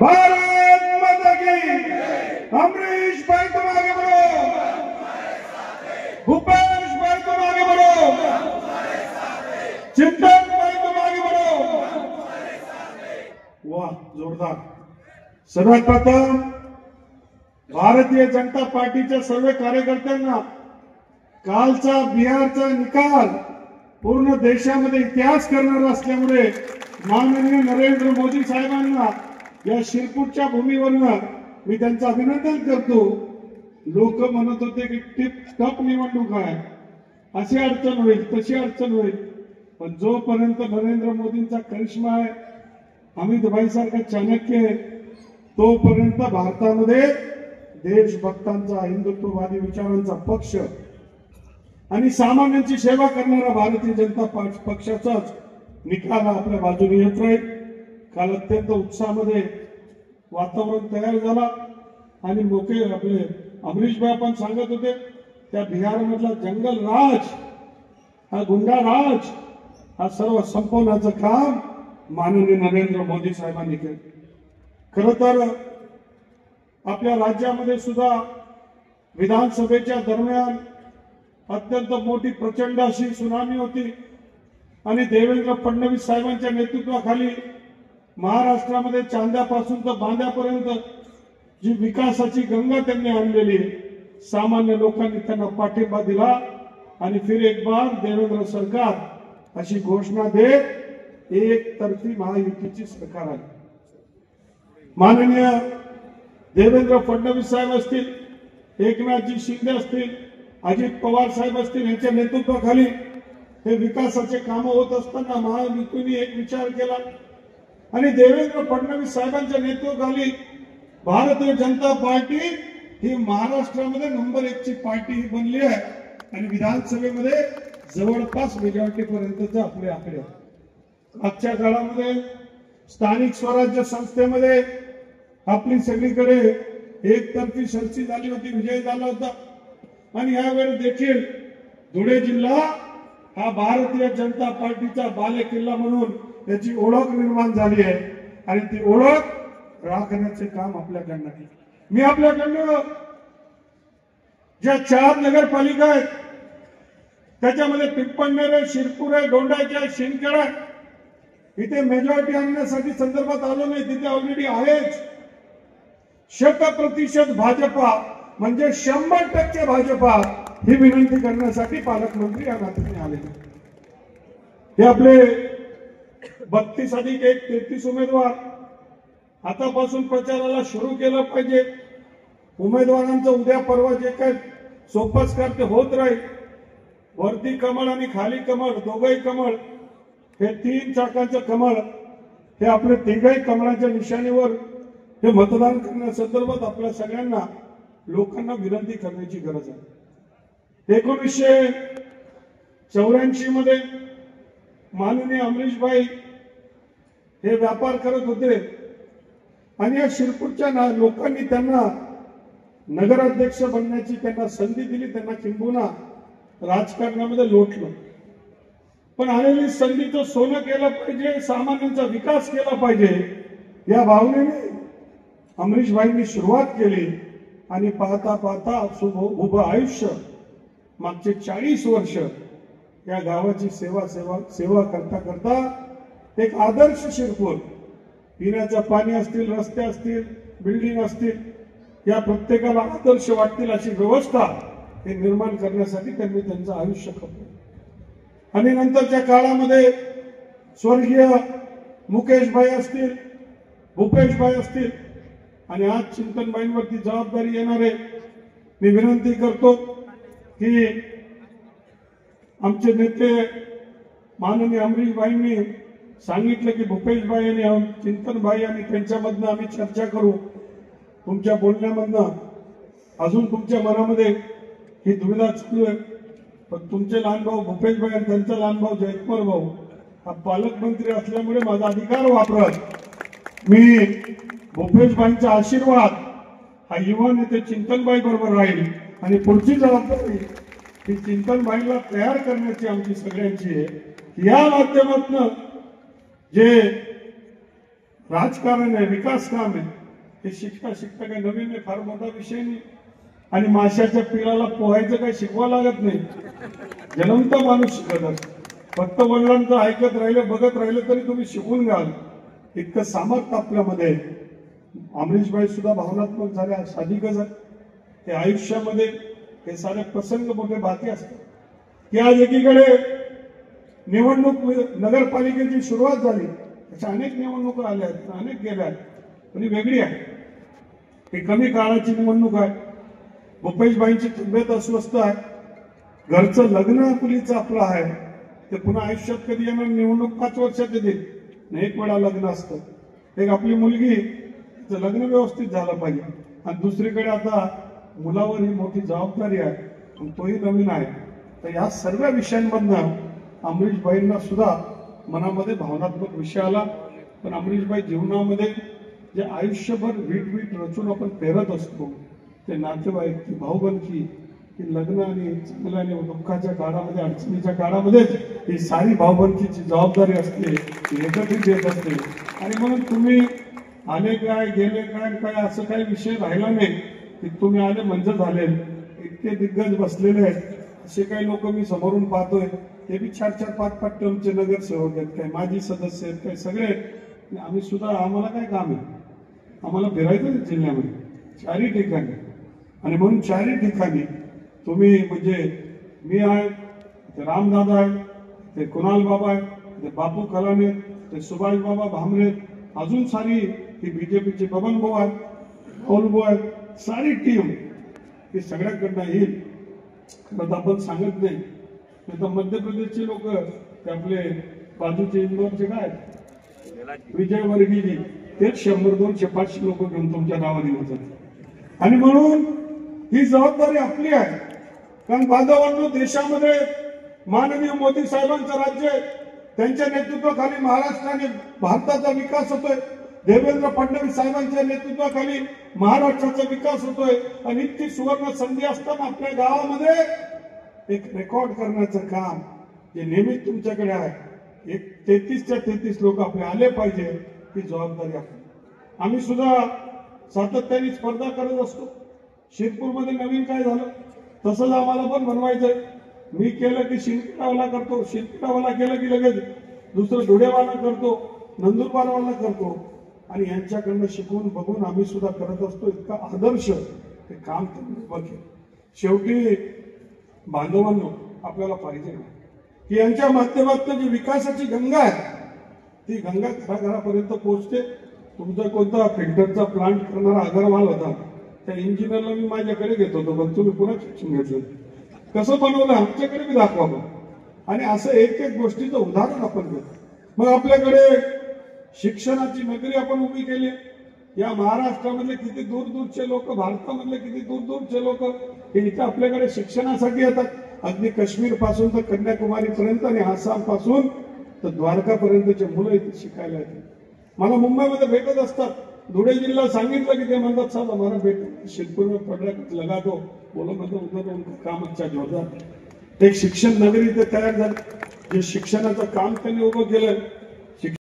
भारत माता की। अमरीश भाई तुम आगे बढ़ो, भूपेश भाई तुम आगे बढ़ो, चिंतन भाई तुम आगे बढ़ो। वाह, जोरदार। सर्वात प्रथम भारतीय जनता पार्टीच्या सर्व कार्यकर्त्यांना कालचा बिहारचा निकाल पूर्ण देशामध्ये इतिहास करणारा असल्यामुळे माननीय नरेंद्र मोदी साहेबांना या शिरपूरच्या भूमीवरनं मी त्यांचं अभिनंदन करतो। लोक म्हणत होते की टिप टॉप निवडणूक आहे, अशी अडचण होईल तशी अडचण होईल, पण जोपर्यंत नरेंद्र मोदींचा करिश्मा आहे, अमित भाई सारखा चाणक्य आहे, तोपर्यंत भारतामध्ये देशभक्तांचा हिंदुत्ववादी विचारांचा पक्ष आणि सामान्यांची सेवा करणारा भारतीय जनता पक्षाचाच निकाल आपल्या बाजूने येत राहील। काल अत्यंत उत्साहामध्ये वातावरण तयार झाला आणि मोके आपले अमरीश भाई पण सांगत होते त्या बिहारमधला जंगल राज, हा गुंडा राज, हा सर्व संपवण्याचं काम माननीय नरेंद्र मोदी साहेबांनी केलं। खरं तर आपल्या राज्यामध्ये सुद्धा विधानसभेच्या दरम्यान अत्यंत मोठी प्रचंड अशी सुनामी होती आणि देवेंद्र फडणवीस साहेबांच्या नेतृत्वाखाली महाराष्ट्रामध्ये चांद्यापासून तर बांद्यापर्यंत जी विकासाची गंगा त्यांनी आणलेली, सामान्य लोकांनी त्यांना पाठिंबा दिला आणि फिर एक बार देवेंद्र सरकार अशी घोषणा देत एकतर्फी महायुतीची सरकार आली। माननीय देवेंद्र फडणवीस साहेब असतील, एकनाथजी शिंदे असतील, अजित पवार साहेब असतील, यांच्या नेतृत्वाखाली हे विकासाचे काम होत असताना महायुतीने एक विचार केला आणि देवेंद्र फडणवीस साहेबांच्या नेतृत्वाखाली भारतीय जनता पार्टी ही महाराष्ट्रामध्ये नंबर 1 ची पार्टी ही बनली आहे आणि विधानसभेमध्ये जवळपास मेजॉरिटी पर्यंतचे आपले आकडे आहेत। आजच्या काळामध्ये स्थानिक स्वराज्य संस्थेमध्ये आपली सगळीकडे एकतर्फी सरशी झाली होती, विजय झाला होता आणि यावेळी देखील धुळे जिल्हा हा भारतीय जनता पार्टीचा बालेकिल्ला म्हणून त्याची ओळख निर्माण झाली आहे आणि ती ओळख राखण्याचे काम आपल्याकडनं आहे। मी आपल्याकडनं ज्या 4 नगरपालिका आहेत त्याच्यामध्ये पिंपळनेर आहे, शिरपूर आहे, डोंडाची आहे, शिंदखेडा आहे, इथे मेजॉरिटी आणण्यासाठी संदर्भात आलो नाही, तिथे ऑलरेडी आहेच। 100% भाजपा म्हणजे 100% भाजपा ही विनंती करण्यासाठी पालकमंत्री या नात्याने आले। हे आपले 32 अधिक 1 33 उमेदवार आतापासून प्रचाराला सुरू केलं पाहिजे। उमेदवारांचं उद्या परवा जे काय सोपस्कार ते होत राहील, वरती कमळ आणि खाली कमळ, दोघंही कमळ, हे 3 चाकांचं कमळ, हे आपले तिघही कमळाच्या निशाणीवर हे मतदान करण्यासंदर्भात आपल्या सगळ्यांना लोकांना विनंती करण्याची गरज आहे। 1984 मध्ये माननीय अमरीश भाई हे व्यापार करत होते आणि या शिरपूरच्या लोकांनी त्यांना नगराध्यक्ष बनण्याची त्यांना संधी दिली, त्यांना किंबहुना राजकारणामध्ये लोटलं, पण आलेली संधीचं सोनं केलं पाहिजे, सामान्यांचा विकास केला पाहिजे या भावनेने अमरीश भाईंनी सुरुवात केली आणि पाहता पाहता उभं आयुष्य मागचे 40 वर्ष या गावाची सेवा करता करता एक आदर्श शिरपूर, पिण्याचं पाणी असतील, रस्ते असतील, बिल्डिंग असतील, या प्रत्येकाला आदर्श वाटतील अशी व्यवस्था हे निर्माण करण्यासाठी त्यांनी त्यांचं आयुष्य खपलं। आणि नंतरच्या काळामध्ये स्वर्गीय मुकेश भाई असतील, भूपेश भाई असतील आणि आज चिंतनबाईंवरती जबाबदारी येणार आहे। मी विनंती करतो की आमचे नेते माननीय अमरीश भाईंनी सांगितलं की भूपेश भाई आणि चिंतनबाई आणि त्यांच्यामधनं आम्ही चर्चा करू। तुमच्या बोलण्यामधनं अजून तुमच्या मनामध्ये ही दुविधा चालू आहे, पण तुमचे लहान भाऊ भूपेश भाई आणि त्यांचा लहान भाऊ जयकुमार भाऊ हा पालकमंत्री असल्यामुळे माझा अधिकार वापरत मी भूपेश भाईंचा आशीर्वाद हा युवा नेते चिंतनबाई बरोबर राहील आणि पुढची जबाबदारी ही चिंतनबाईला तयार करण्याची आमची सगळ्यांची आहे। या माध्यमातून जे राजकारण आहे, विकास काम आहे, हे शिकता शिकता काही नवीन नाही, फार मोठा विषय नाही. आणि माशाच्या पिलाला पोहायचं काही शिकवा लागत नाही, जन्मता माणूस शिकत असतो. फक्त वडिलांचं ऐकत राहिले, बघत राहिले तरी तुम्ही शिकून घ्याल. इतकं सामर्थ्य आपल्यामध्ये. अमरीशभाई सुद्धा भावनात्मक झाल्या, साधिकच आहे. हे आयुष्यामध्ये हे सारे प्रसंग मोठे बाकी असतात की आज एकीकडे निवडणूक, नगरपालिकेची सुरुवात झाली, अशा अनेक निवडणुका आल्या आहेत, अनेक गेल्या आहेत, पण ही वेगळी आहे. ही कमी काळाची निवडणूक आहे. भूपेशबाईंची तब्येत अस्वस्थ आहे, घरचं लग्न मुलीचं आपलं आहे, ते पुन्हा आयुष्यात कधी येणार. निवडणूक 5 वर्षात येते, एक वेळा लग्न असतं. एक आपली मुलगी, तिचं लग्न व्यवस्थित झालं पाहिजे. आणि दुसरीकडे आता मुलावर ही मोठी जबाबदारी आहे, पण तोही नवीन आहे. तर या सर्व विषयांमधनं अमरीशबाईंना सुद्धा मनामध्ये भावनात्मक विषय आला. पण अमरीशबाई जीवनामध्ये जे आयुष्यभर वीट रचून आपण पेरत असतो, ते नातेवाईक, ती भाऊबंदकी, की लग्न आणि चांगल्या आणि दुःखाच्या काळामध्ये, अडचणीच्या काळामध्ये ही सारी भाऊबंदकीची जबाबदारी असते, ती एकत्रित येत असते. आणि म्हणून तुम्ही आले काय, गेले काय, काय असं काही विषय राहिला नाही की तुम्ही आले म्हणजे झाले. इतके दिग्गज बसलेले आहेत, असे काही लोक मी समोरून पाहतोय, ते बी 4-4, 5-5 टर्मचे नगरसेवक आहेत, काही माजी सदस्य आहेत, काही सगळे आहेत. आम्ही सुद्धा, आम्हाला काय काम आहे, आम्हाला फिरायचं जिल्ह्यामध्ये 4ही ठिकाणी. आणि म्हणून 4ही ठिकाणी तुम्ही, म्हणजे मी आहे, ते रामदादा आहे, ते कुणाल बाबा आहे, ते बापू कलाने, ते सुभाष बाबा भामरे, अजून सारी ही बीजेपीचे बबन भाऊ आहेत, राहुल भाऊ आहेत, सारी टीम ही सगळ्याकडनं येईल. खरं आपण सांगत नाही, तर मध्य प्रदेशचे लोक, ते आपले बाजूचे इंदोरचे काय विजय वर्गीजी, तेच 100, 200, 500 लोक घेऊन तुमच्या नावाने होतात. आणि म्हणून ही जबाबदारी आपली आहे. कारण बांधवांनो, देशामध्ये माननीय मोदी साहेबांचं राज्य आहे, त्यांच्या नेतृत्वाखाली महाराष्ट्राने भारताचा विकास होतोय. देवेंद्र फडणवीस साहेबांच्या नेतृत्वाखाली महाराष्ट्राचा विकास होतोय. आणि इतकी सुवर्ण संधी असताना आपल्या गावामध्ये एक रेकॉर्ड करण्याचं काम जे नेहमीच तुमच्याकडे आहे. एक 33च्या 33 लोक आपले आले पाहिजे, ही जबाबदारी आपली. आम्ही सुद्धा सातत्याने स्पर्धा करत असतो. शिरपूरमध्ये नवीन काय झालं तसंच आम्हाला पण बनवायचंय. मी केलं की शिंदखेडावाला करतो, शिंदखेडावाला केलं की लगेच दुसरं धुळेवाला करतो, नंदुरबारवाला करतो. आणि यांच्याकडनं शिकून बघून आम्ही सुद्धा करत असतो. इतका आदर्श हे काम बघे. शेवटी बांधवांनो, आपल्याला पाहिजे की यांच्या माध्यमातून जी विकासाची गंगा आहे, ती गंगा घराघरापर्यंत पोहोचते. तुमचा कोणता फिल्टरचा प्लांट करणारा अगरवाल होता, त्या इंजिनियरला मी माझ्याकडे घेत होतो, पण तुम्ही पुन्हा शिक्षण घेतलं. कसं बनवलं आमच्याकडे मी दाखवा. आणि असं एक एक गोष्टीचं उदाहरण आपण घेतो. मग आपल्याकडे शिक्षणाची नगरी आपण उभी केली. या महाराष्ट्रामधले किती दूरदूरचे लोक, भारतामधले किती दूरदूरचे लोक हे इथे आपल्याकडे शिक्षणासाठी येतात. अगदी काश्मीर पासून तर कन्याकुमारी पर्यंत आणि आसाम पासून तर द्वारका पर्यंतचे मुलं इथे शिकायला येतात. मला मुंबईमध्ये भेटत असतात. धुळे जिल्हा सांगितलं की ते म्हणतात, साहेब हमारा बेटा शिरपूर में पढ़ रहा, लगा दो, बोलो मतलब उधर उनका काम अच्छा जोरदार. एक शिक्षण नगरी इथे तयार झाली. जे शिक्षणाचं काम त्यांनी उभं केलं